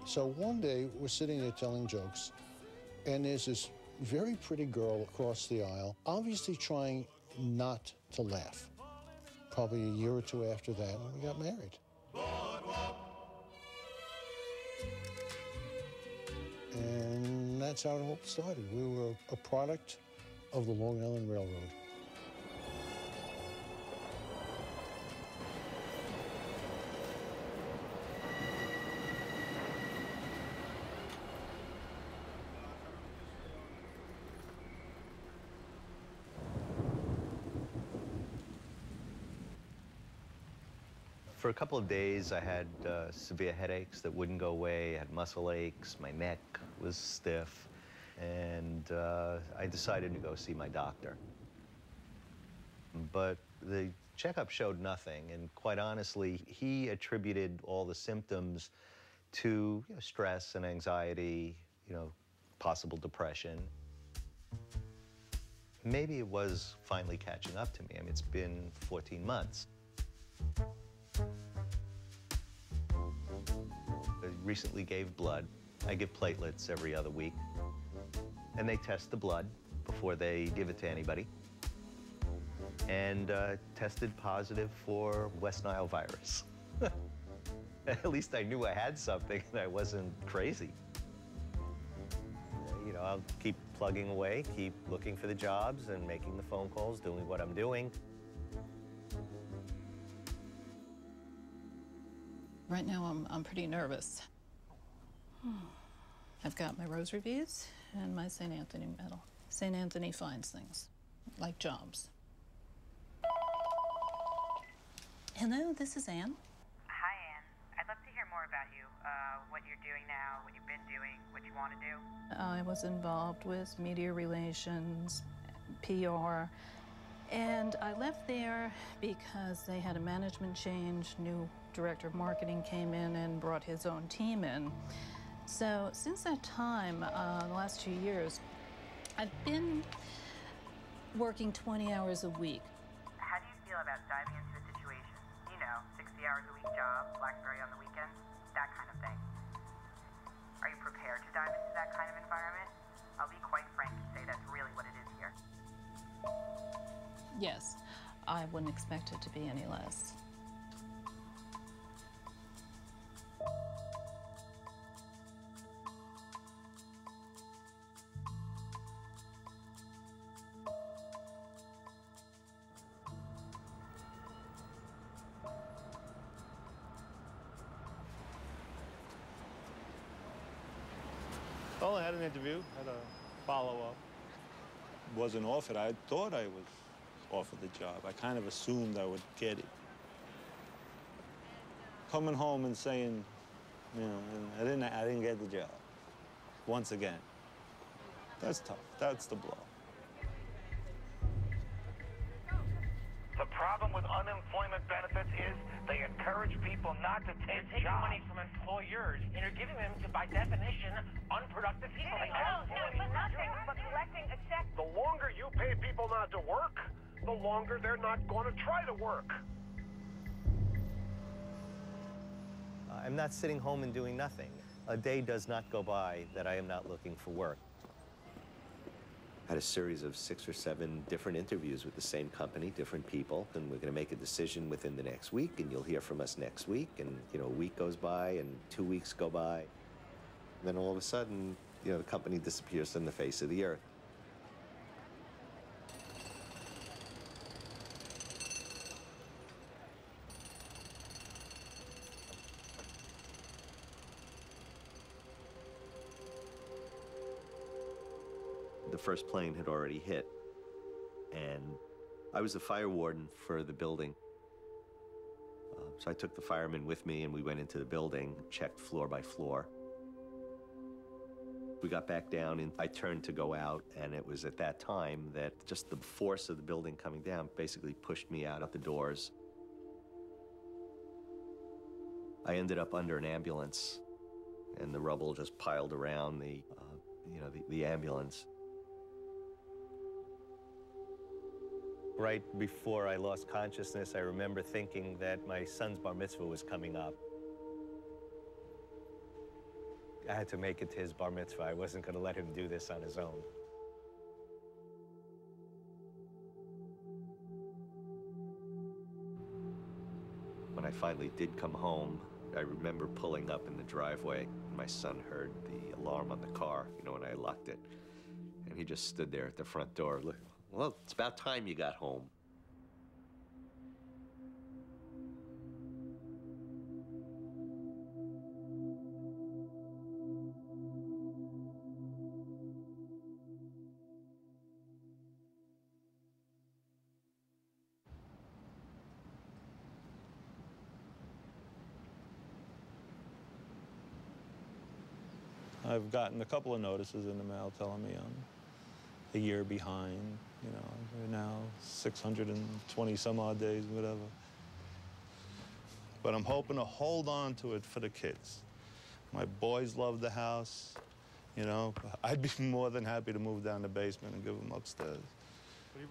So one day, we're sitting there telling jokes, and there's this very pretty girl across the aisle, obviously trying not to laugh. Probably a year or two after that, we got married. And that's how it all started. We were a product of the Long Island Railroad. For a couple of days, I had severe headaches that wouldn't go away. I had muscle aches, my neck was stiff, and I decided to go see my doctor. But the checkup showed nothing, and quite honestly, he attributed all the symptoms to stress and anxiety, possible depression. Maybe it was finally catching up to me. I mean, it's been 14 months. I recently gave blood. I give platelets every other week. And they test the blood before they give it to anybody. And tested positive for West Nile virus. At least I knew I had something and I wasn't crazy. I'll keep plugging away, keep looking for the jobs and making the phone calls, doing what I'm doing. Right now, I'm pretty nervous. I've got my rosary beads and my St. Anthony medal. St. Anthony finds things, like jobs. Hello, this is Anne. Hi, Anne. I'd love to hear more about you, what you're doing now, what you've been doing, what you want to do. I was involved with media relations, PR, and I left there because they had a management change. New director of marketing came in and brought his own team in. So since that time, the last 2 years, I've been working 20 hours a week. How do you feel about diving into a situation? 60 hours a week job, BlackBerry on the weekends, that kind of thing. Are you prepared to dive into that kind of environment? I'll be quite frank and say that's really what it is here. Yes, I wouldn't expect it to be any less. Well, I had an interview, had a follow-up. Wasn't offered. I thought I was offered the job. I kind of assumed I would get it. Coming home and saying, I didn't get the job. Once again. That's tough. That's the blow. The problem with unemployment benefits is they encourage people not to take taking money from employers, and you're giving them to, by definition, unproductive people. No, for nothing but collecting a check. The longer you pay people not to work, the longer they're not going to try to work. I'm not sitting home and doing nothing. A day does not go by that I am not looking for work. I had a series of 6 or 7 different interviews with the same company, different people, and we're going to make a decision within the next week, and you'll hear from us next week, and a week goes by, and 2 weeks go by. And then all of a sudden, the company disappears from the face of the earth. The first plane had already hit, and I was the fire warden for the building. So I took the firemen with me, and we went into the building, checked floor by floor. We got back down, and I turned to go out, and it was at that time that just the force of the building coming down basically pushed me out of the doors. I ended up under an ambulance, and the rubble just piled around the ambulance. Right before I lost consciousness, I remember thinking that my son's bar mitzvah was coming up. I had to make it to his bar mitzvah. I wasn't going to let him do this on his own. When I finally did come home, I remember pulling up in the driveway. My son heard the alarm on the car, you know, when I locked it. And he just stood there at the front door. Look, well, it's about time you got home. I've gotten a couple of notices in the mail telling me I'm a year behind. You know, we're now 620 some odd days, whatever. But I'm hoping to hold on to it for the kids. My boys love the house. You know, I'd be more than happy to move down the basement and give them upstairs.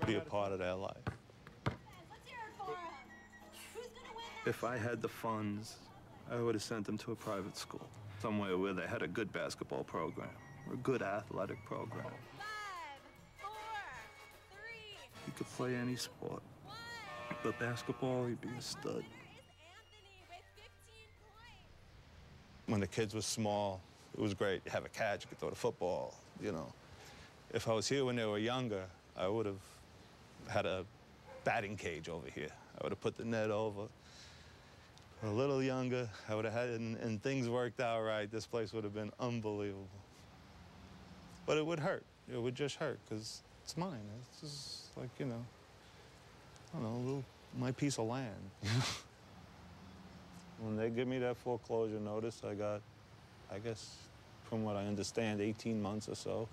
Be a part of their life. If I had the funds, I would have sent them to a private school, somewhere where they had a good basketball program or a good athletic program. 5, 4, 3. He could play any sport, but basketball, he'd be a stud. When the kids were small, it was great. You have a catch, you could throw the football, you know. If I was here when they were younger, I would have had a batting cage over here. I would have put the net over. A little younger, I would have had, and things worked out right, this place would have been unbelievable. But it would hurt. It would just hurt, because it's mine. It's just like, you know, I don't know, my piece of land. When they give me that foreclosure notice, I got, I guess, from what I understand, 18 months or so.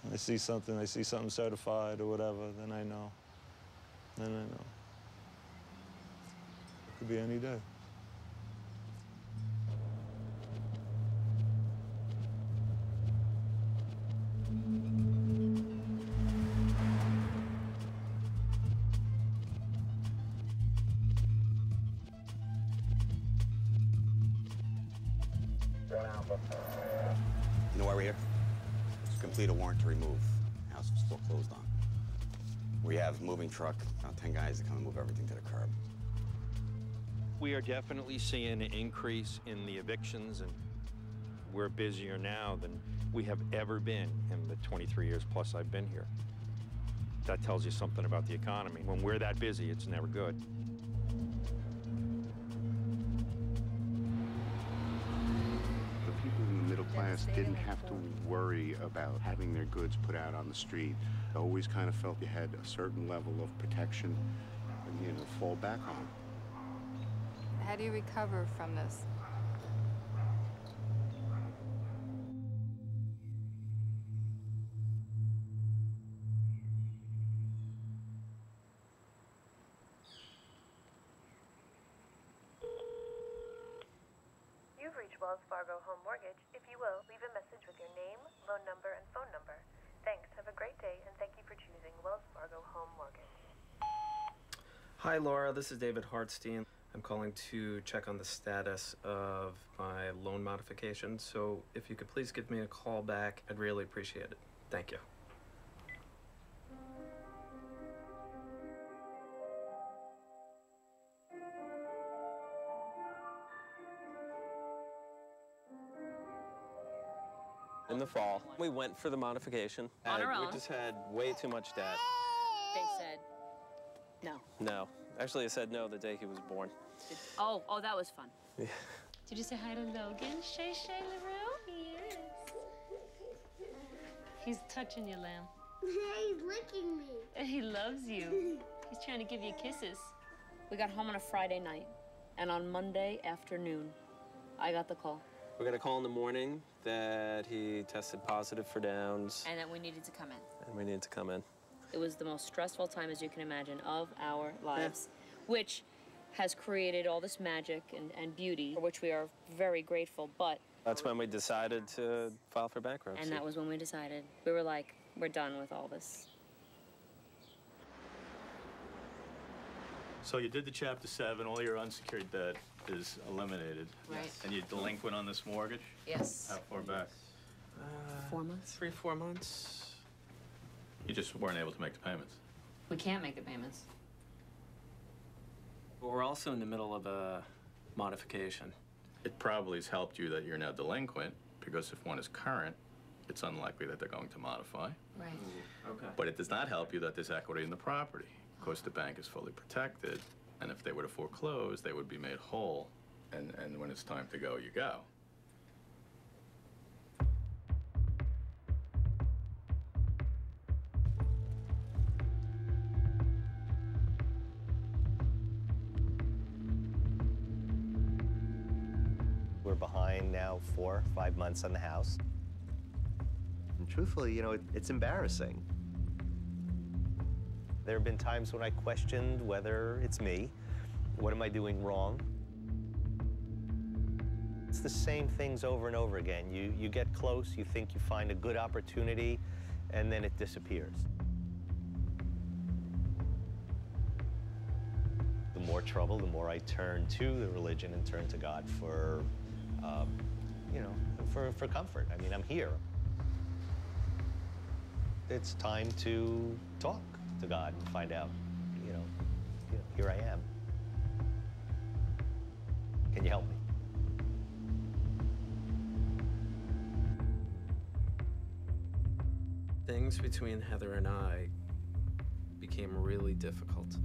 When I see something certified or whatever, then I know. Then I know. It could be any day. You know why we're here? To complete a warrant to remove. The house was still closed on. We have moving truck, about 10 guys that come and move everything to the curb. We are definitely seeing an increase in the evictions, and we're busier now than we have ever been in the 23 years plus I've been here. That tells you something about the economy. When we're that busy, it's never good. The people in the middle class didn't have to worry about having their goods put out on the street. They always kind of felt you had a certain level of protection, and, you know, fall back on. How do you recover from this? You've reached Wells Fargo Home Mortgage. If you will, leave a message with your name, loan number, and phone number. Thanks. Have a great day, and thank you for choosing Wells Fargo Home Mortgage. Hi, Laura. This is David Hartstein. I'm calling to check on the status of my loan modification. So if you could please give me a call back, I'd really appreciate it. Thank you. In the fall, we went for the modification. On our own. We just had way too much debt. They said no. No. Actually, I said no the day he was born. Oh, that was fun. Yeah. Did you say hi to Logan? Shay LaRue? Yes. He's touching you, Lamb. He's licking me. He loves you. He's trying to give you kisses. We got home on a Friday night, and on Monday afternoon, I got the call. We got a call in the morning that he tested positive for Downs. And that we needed to come in. And we needed to come in. It was the most stressful time, as you can imagine, of our lives, which has created all this magic and beauty, for which we are very grateful, but... That's when we decided to file for bankruptcy. And that was when we decided. We were like, we're done with all this. So you did the Chapter 7, all your unsecured debt. is eliminated. Right. And you're delinquent on this mortgage? Yes. How far back? 4 months? 3-4 months. You just weren't able to make the payments. We can't make the payments. But we're also in the middle of a modification. It probably has helped you that you're now delinquent, because if one is current, it's unlikely that they're going to modify. Right. Okay. But it does not help you that there's equity in the property. Of course, the bank is fully protected, and if they were to foreclose, they would be made whole, and when it's time to go, you go. We're behind now 4 or 5 months on the house. And truthfully, you know, it's embarrassing. There have been times when I questioned whether it's me. What am I doing wrong? It's the same things over and over again. You get close, you think you find a good opportunity, and then it disappears. The more trouble, the more I turn to the religion and turn to God for, you know, for comfort. I mean, I'm here. It's time to talk to God and find out, you know, here I am. Can you help me? Things between Heather and I became really difficult.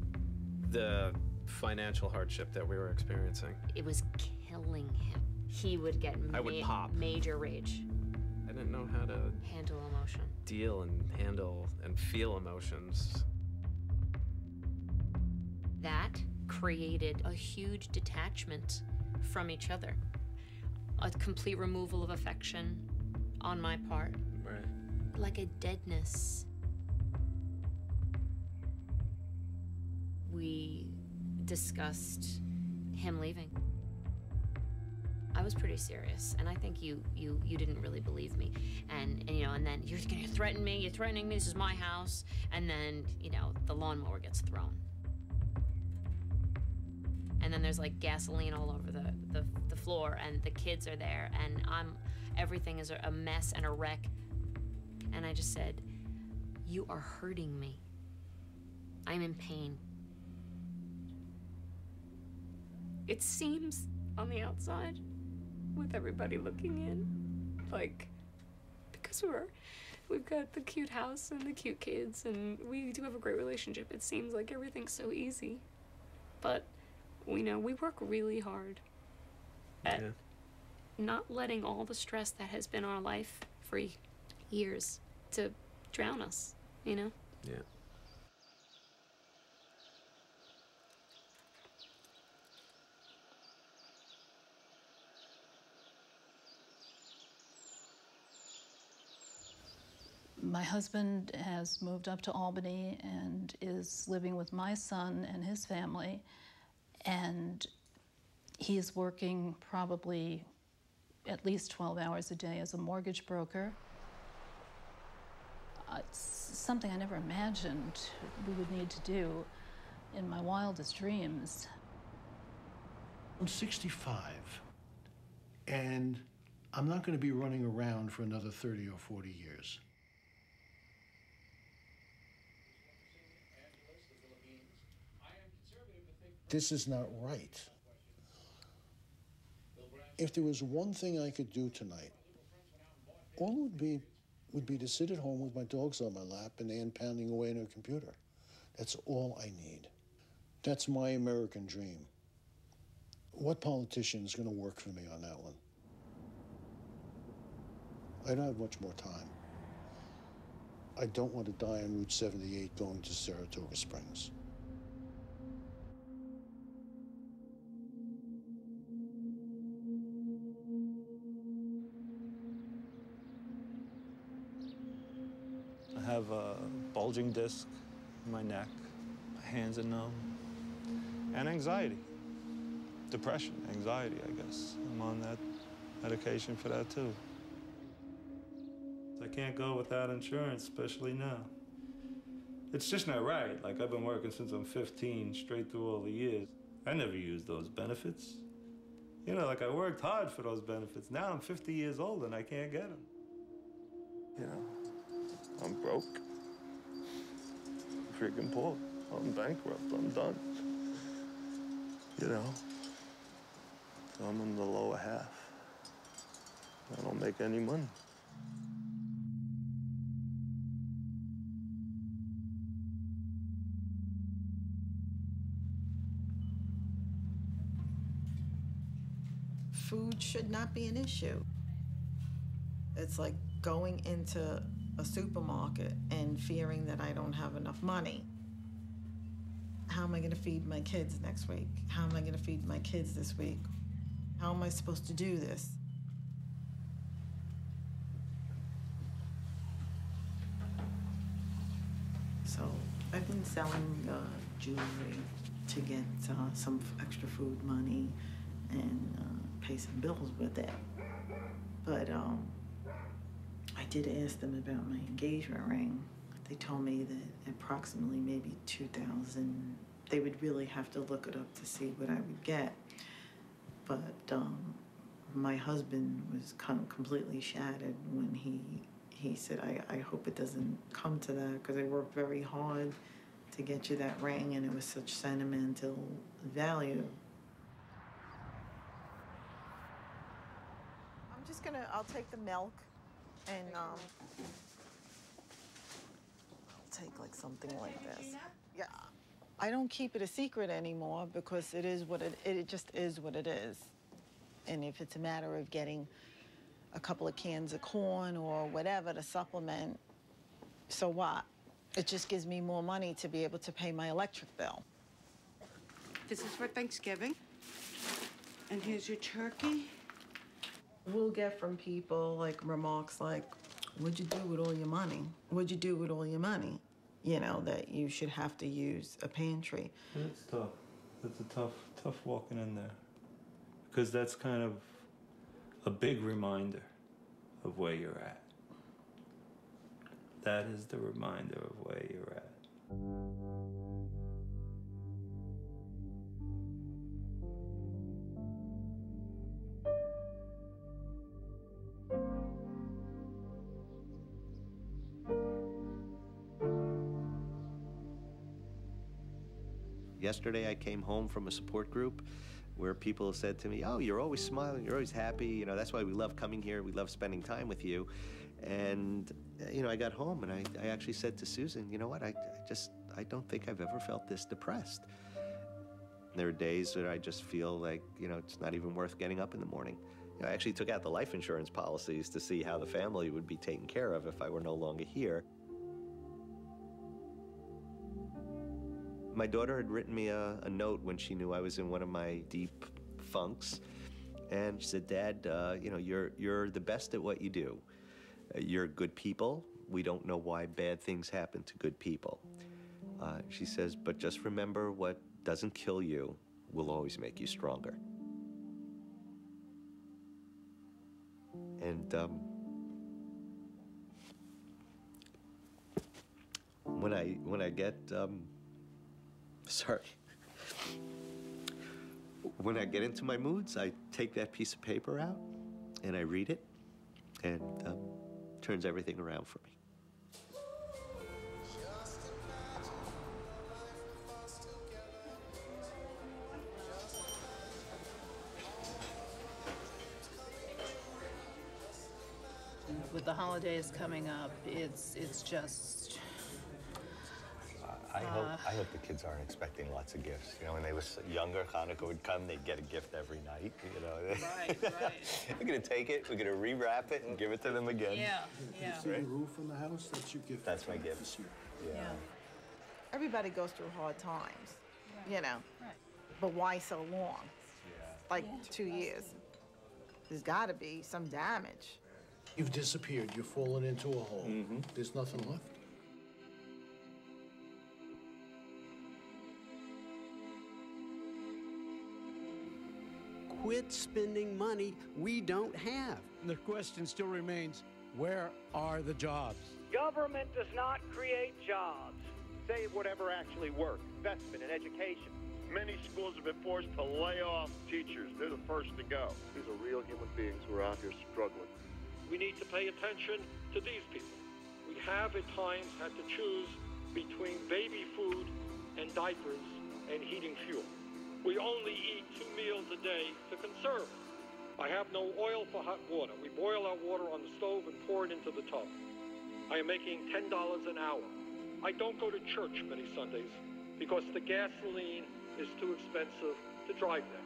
The financial hardship that we were experiencing. It was killing him. He would get I would pop. Major rage. I didn't know how to handle emotion. Deal and handle and feel emotions. That created a huge detachment from each other. A complete removal of affection on my part. Right. Like a deadness. We discussed him leaving. I was pretty serious, and I think you didn't really believe me. And you know, and then you're gonna threaten me, you're threatening me, this is my house, and then, you know, the lawnmower gets thrown. And then there's like gasoline all over the floor, and the kids are there, and everything is a mess and a wreck. And I just said, you are hurting me. I'm in pain. It seems on the outside, with everybody looking in, like, because we've got the cute house and the cute kids, and we do have a great relationship, it seems like everything's so easy. But we know we work really hard at not letting all the stress that has been our life for years to drown us, you know? Yeah. My husband has moved up to Albany and is living with my son and his family, and he is working probably at least 12 hours a day as a mortgage broker. It's something I never imagined we would need to do in my wildest dreams. I'm 65, and I'm not going to be running around for another 30 or 40 years. This is not right. If there was one thing I could do tonight, all it would be to sit at home with my dogs on my lap and Ann pounding away on her computer. That's all I need. That's my American dream. What politician is going to work for me on that one? I don't have much more time. I don't want to die on Route 78 going to Saratoga Springs. I have a bulging disc in my neck, my hands are numb, and anxiety. Depression, anxiety, I guess. I'm on that medication for that too. I can't go without insurance, especially now. It's just not right. Like, I've been working since I'm 15, straight through all the years. I never used those benefits. You know, like I worked hard for those benefits. Now I'm 50 years old and I can't get them. You know, I'm broke. I'm freaking poor. I'm bankrupt. I'm done. You know, so I'm in the lower half. I don't make any money. Food should not be an issue. It's like going into a supermarket and fearing that I don't have enough money. How am I gonna feed my kids next week? How am I gonna feed my kids this week? How am I supposed to do this? So I've been selling jewelry to get some extra food money and pay some bills with it. But I did ask them about my engagement ring. They told me that approximately maybe $2,000. They would really have to look it up to see what I would get. But my husband was completely shattered when he said, I hope it doesn't come to that, because I worked very hard to get you that ring, and it was such sentimental value. I'm just gonna, I'll take the milk, and I'll take like something like this. Yeah, I don't keep it a secret anymore because it is what it just is what it is. And if it's a matter of getting a couple of cans of corn or whatever to supplement, so what? It just gives me more money to be able to pay my electric bill. This is for Thanksgiving. And here's your turkey. We'll get from people like remarks like, what'd you do with all your money? What'd you do with all your money? You know, that you should have to use a pantry. It's tough. It's a tough walking in there. Because that's kind of a big reminder of where you're at. That is the reminder of where you're at. Yesterday I came home from a support group where people said to me, oh, you're always smiling, you're always happy, you know, that's why we love coming here, we love spending time with you. And, you know, I got home and I actually said to Susan, you know what, I don't think I've ever felt this depressed. There are days that I just feel like, you know, it's not even worth getting up in the morning. You know, I actually took out the life insurance policies to see how the family would be taken care of if I were no longer here. My daughter had written me a note when she knew I was in one of my deep funks, and she said, Dad, you know, you're the best at what you do. You're good people. We don't know why bad things happen to good people. She says, but just remember, what doesn't kill you will always make you stronger. And when I get sorry. When I get into my moods, I take that piece of paper out and I read it, and turns everything around for me. With the holidays coming up, it's just. I hope the kids aren't expecting lots of gifts. You know, when they was younger, Hanukkah would come, they'd get a gift every night, you know. Right. We're gonna take it, we're gonna rewrap it and give it to them again. Yeah. You see the roof in the house? That's your gift. That's my gift this year. Yeah. Everybody goes through hard times, you know. Right. But why so long? Yeah. Like 2 years. There's gotta be some damage. You've disappeared. You've fallen into a hole. There's nothing left. Quit spending money we don't have. The question still remains, where are the jobs? Government does not create jobs. Say whatever actually works. Investment in education, Many schools have been forced to lay off teachers. They're the first to go. These are real human beings who are out here struggling. We need to pay attention to these people. We have at times had to choose between baby food and diapers and heating fuel. We only eat 2 meals a day to conserve. I have no oil for hot water. We boil our water on the stove and pour it into the tub. I am making $10 an hour. I don't go to church many Sundays because the gasoline is too expensive to drive there.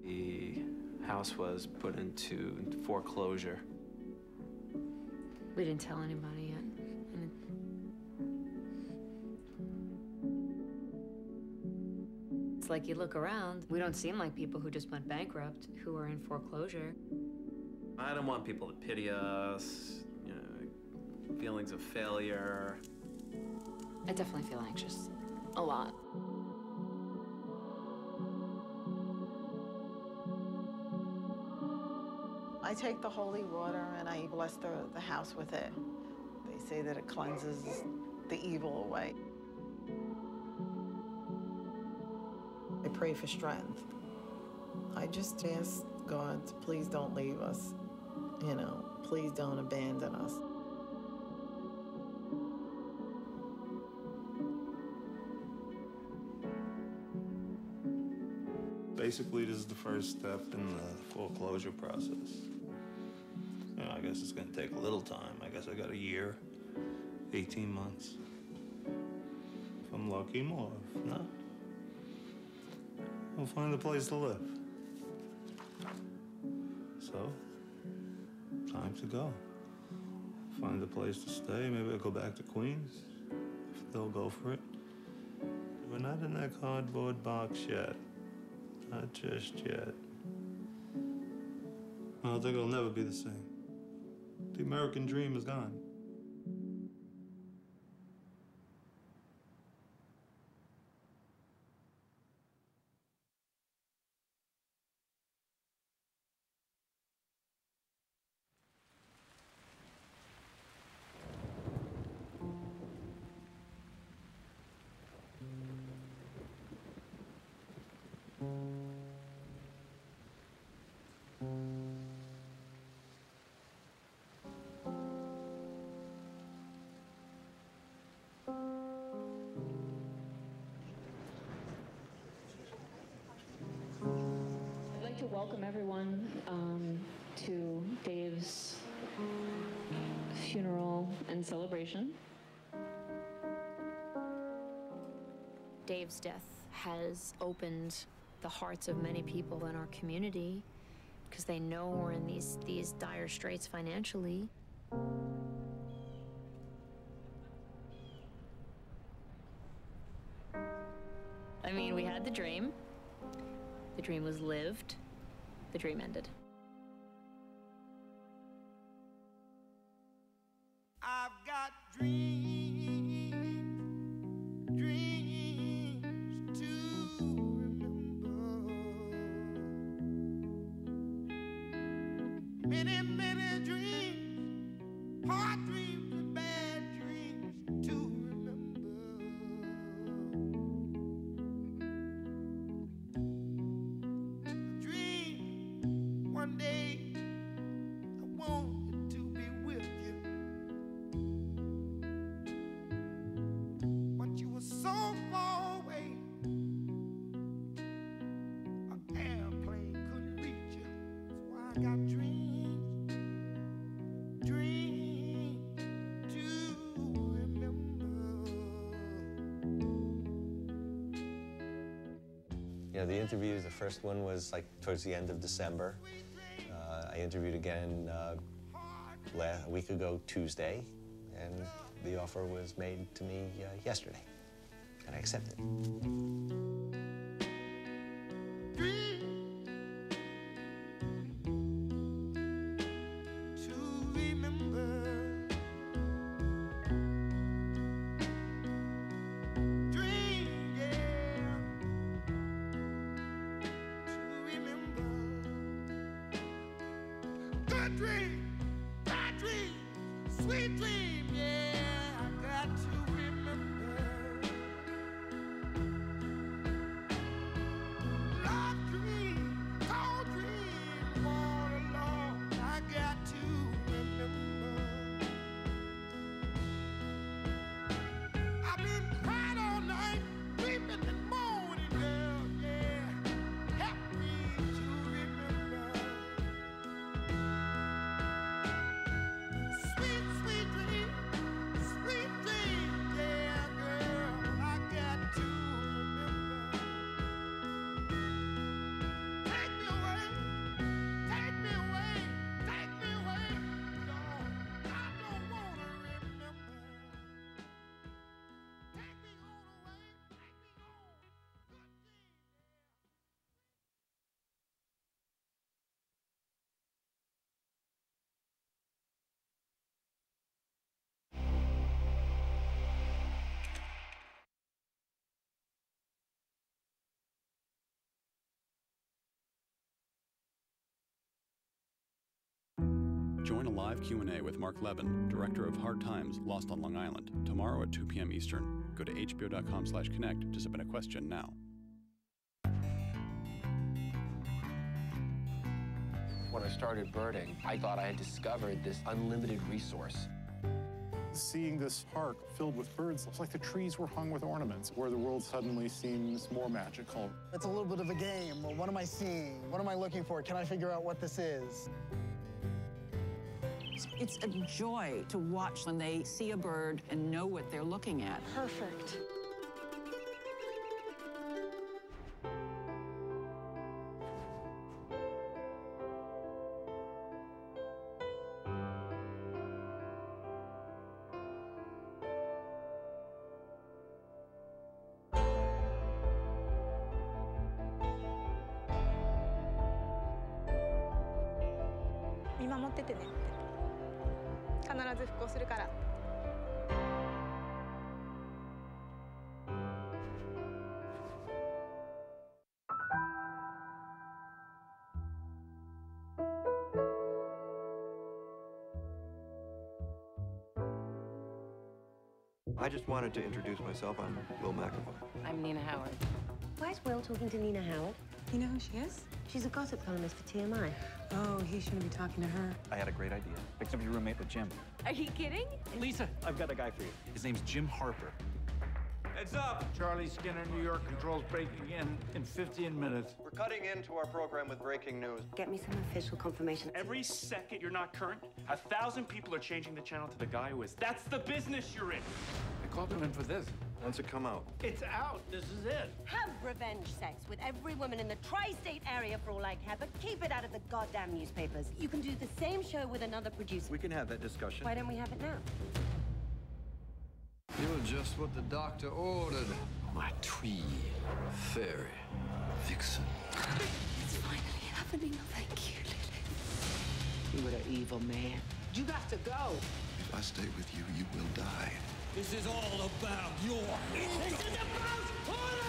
The house was put into foreclosure. We didn't tell anybody yet. It's like you look around, we don't seem like people who just went bankrupt, who are in foreclosure. I don't want people to pity us, you know, feelings of failure. I definitely feel anxious. A lot. I take the holy water and I bless the house with it. They say that it cleanses the evil away. I pray for strength. I just ask God to please don't leave us. You know, please don't abandon us. Basically, this is the first step in the foreclosure process. You know, I guess it's gonna take a little time. I guess I got a year, 18 months. If I'm lucky, more. If not, we'll find a place to live. So, time to go. Find a place to stay. Maybe I'll go back to Queens, if they'll go for it. We're not in that cardboard box yet. Not just yet. I don't think it'll never be the same. The American dream is gone. I'd like to welcome everyone to Dave's funeral and celebration. Dave's death has opened the hearts of many people in our community because they know we're in these dire straits financially. I mean, we had the dream. The dream was lived. The dream ended. I've got dreams, dreams to remember. Many, many dreams, hard dreams and bad dreams to remember. A dream one day I want to be with you. But you were so far away, an airplane couldn't reach you. So I got dreams, dreams to remember. You know, the interviews, the first one was like towards the end of December. I interviewed again a week ago Tuesday, and the offer was made to me yesterday, and I accepted. To remember. Good dream, bad dream, sweet dream, yeah, I got to remember. Love dream, cold dream, all along, I got to remember. I've been crying all night, weeping and moaning, girl, yeah, help me to remember. Sweet, sweet dream, yeah, girl, I got to remember. Take me away, take me away, take me away, Lord, I don't wanna remember. Take me on away, take me on. Join a live Q&A with Mark Levin, director of Hard Times, Lost on Long Island, tomorrow at 2 p.m. Eastern. Go to hbo.com/connect to submit a question now. When I started birding, I thought I had discovered this unlimited resource. Seeing this park filled with birds, it's like the trees were hung with ornaments, where the world suddenly seems more magical. It's a little bit of a game. Well, what am I seeing? What am I looking for? Can I figure out what this is? It's a joy to watch when they see a bird and know what they're looking at. Perfect. I just wanted to introduce myself. I'm Will McAvoy. I'm Nina Howard. Why is Will talking to Nina Howard? You know who she is? She's a gossip columnist for TMI. Oh, he shouldn't be talking to her. I had a great idea. Fix up your roommate with Jim. Are you kidding? Lisa, I've got a guy for you. His name's Jim Harper. Heads up! Charlie Skinner, New York controls breaking in 15 minutes. We're cutting into our program with breaking news. Get me some official confirmation. Every second you're not current, 1,000 people are changing the channel to the guy who is. That's the business you're in. I called him in for this. When's it come out? It's out. This is it. Have revenge sex with every woman in the tri-state area for all I care, but keep it out of the goddamn newspapers. You can do the same show with another producer. We can have that discussion. Why don't we have it now? You're just what the doctor ordered. My tree, fairy, vixen. It's finally happening. Thank you, Lily. You were an evil man. You got to go. If I stay with you, you will die. This is all about your... This is about all